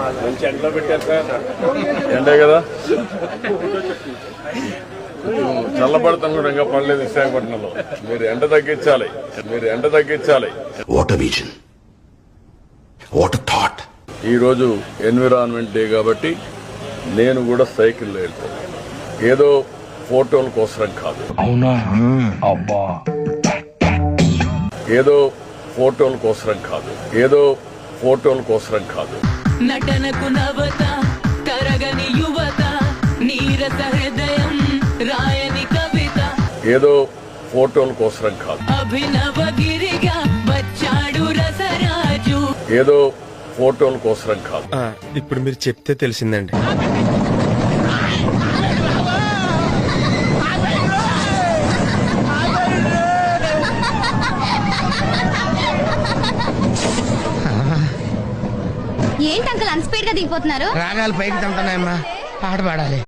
మంచి ఎండలో పెట్టారు సార్. ఎండే కదా, చల్లబడతాం కూడా ఇంకా పడలేదు విశాఖపట్నంలో. మీరు ఎండ తగ్గించాలి. What a vision, what a thought. ఈరోజు ఎన్విరాన్మెంట్ డే కాబట్టి నేను కూడా సైకిల్లో వెళ్తాను. ఏదో ఫోటోల కోసం కాదు, అవునా అబ్బా, ఏదో ఫోటోల కోసం కాదు. నటనకు నవత తరగని యువత నీరస హృదయం రాయని కవిత ఏదో ఫోటోల కోసం కాదు, అభినవ గిరిగా వచ్చాడు రసరాజు ఏదో ఫోటోల కోసం కాదు. ఇప్పుడు మీరు చెప్తే తెలిసిందండి. ఏంటి అంకుల్ అన్స్పీడ్ గా దిగిపోతున్నారు? రాగాలు పైకి తంటున్నాయమ్మా, పాట పాడాలి.